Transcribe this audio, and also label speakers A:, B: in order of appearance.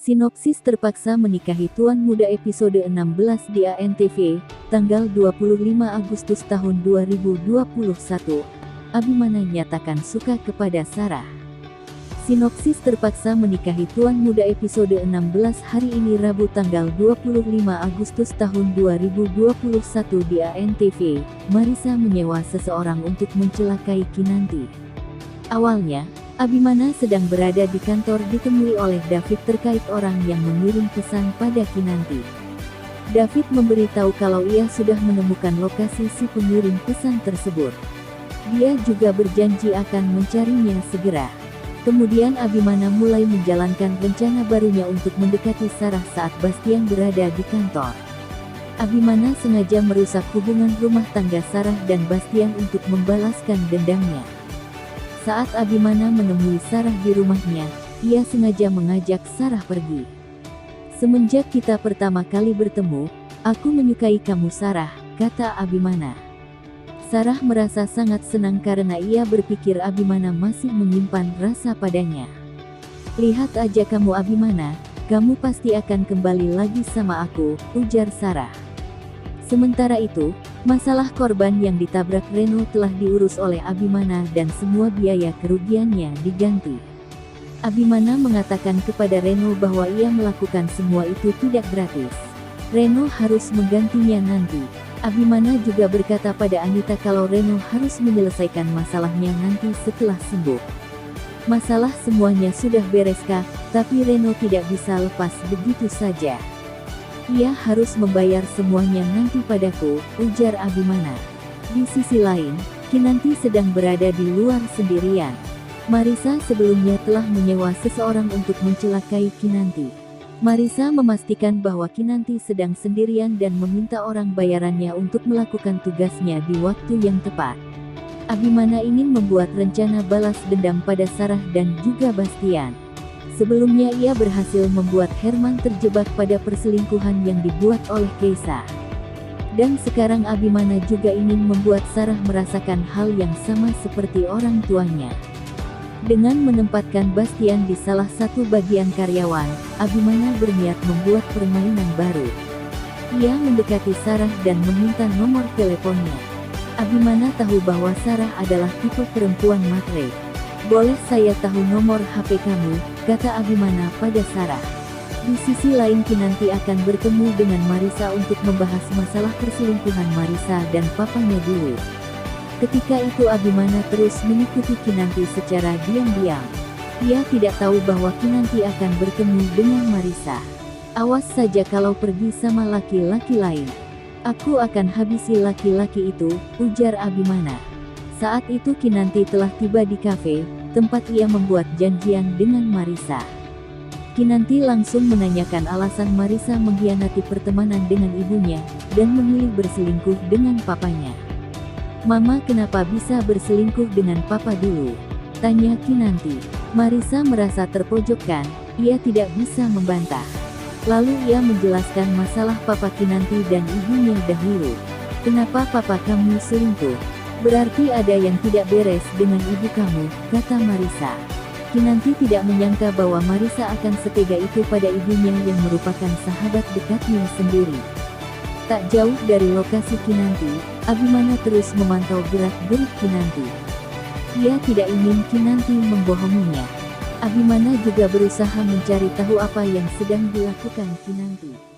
A: Sinopsis terpaksa menikahi tuan muda episode 16 di ANTV, tanggal 25 Agustus tahun 2021. Abimana nyatakan suka kepada Sarah. Sinopsis terpaksa menikahi tuan muda episode 16 hari ini Rabu tanggal 25 Agustus tahun 2021 di ANTV. Marissa menyewa seseorang untuk mencelakai Kinanti. Awalnya, Abimana sedang berada di kantor ditemui oleh David terkait orang yang mengirim pesan pada Kinanti. David memberitahu kalau ia sudah menemukan lokasi si pengirim pesan tersebut. Dia juga berjanji akan mencarinya segera. Kemudian Abimana mulai menjalankan rencana barunya untuk mendekati Sarah saat Bastian berada di kantor. Abimana sengaja merusak hubungan rumah tangga Sarah dan Bastian untuk membalaskan dendamnya. Saat Abimana menemui Sarah di rumahnya, ia sengaja mengajak Sarah pergi. "Semenjak kita pertama kali bertemu, aku menyukai kamu Sarah," kata Abimana. Sarah merasa sangat senang karena ia berpikir Abimana masih menyimpan rasa padanya. "Lihat aja kamu Abimana, kamu pasti akan kembali lagi sama aku," ujar Sarah. Sementara itu, masalah korban yang ditabrak Reno telah diurus oleh Abimana dan semua biaya kerugiannya diganti. Abimana mengatakan kepada Reno bahwa ia melakukan semua itu tidak gratis. Reno harus menggantinya nanti. Abimana juga berkata pada Anita kalau Reno harus menyelesaikan masalahnya nanti setelah sembuh. "Masalah semuanya sudah beres Kak, tapi Reno tidak bisa lepas begitu saja. Ia harus membayar semuanya nanti padaku," ujar Abimana. Di sisi lain, Kinanti sedang berada di luar sendirian. Marissa sebelumnya telah menyewa seseorang untuk mencelakai Kinanti. Marissa memastikan bahwa Kinanti sedang sendirian dan meminta orang bayarannya untuk melakukan tugasnya di waktu yang tepat. Abimana ingin membuat rencana balas dendam pada Sarah dan juga Bastian. Sebelumnya ia berhasil membuat Herman terjebak pada perselingkuhan yang dibuat oleh Keisa. Dan sekarang Abimana juga ingin membuat Sarah merasakan hal yang sama seperti orang tuanya. Dengan menempatkan Bastian di salah satu bagian karyawan, Abimana berniat membuat permainan baru. Ia mendekati Sarah dan meminta nomor teleponnya. Abimana tahu bahwa Sarah adalah tipe perempuan matre. "Boleh saya tahu nomor HP kamu?" kata Abimana pada Sarah. Di sisi lain Kinanti akan bertemu dengan Marissa untuk membahas masalah perselingkuhan Marissa dan papanya dulu. Ketika itu Abimana terus mengikuti Kinanti secara diam-diam. Ia tidak tahu bahwa Kinanti akan bertemu dengan Marissa. "Awas saja kalau pergi sama laki-laki lain. Aku akan habisi laki-laki itu," ujar Abimana. Saat itu Kinanti telah tiba di kafe, tempat ia membuat janjian dengan Marissa. Kinanti langsung menanyakan alasan Marissa mengkhianati pertemanan dengan ibunya, dan memilih berselingkuh dengan papanya. "Mama kenapa bisa berselingkuh dengan papa dulu?" tanya Kinanti. Marissa merasa terpojokkan, ia tidak bisa membantah. Lalu ia menjelaskan masalah papa Kinanti dan ibunya dahulu. "Kenapa papa kamu selingkuh? Berarti ada yang tidak beres dengan ibu kamu," kata Marissa. Kinanti tidak menyangka bahwa Marissa akan setega itu pada ibunya yang merupakan sahabat dekatnya sendiri. Tak jauh dari lokasi Kinanti, Abimana terus memantau gerak-gerik Kinanti. Ia tidak ingin Kinanti membohonginya. Abimana juga berusaha mencari tahu apa yang sedang dilakukan Kinanti.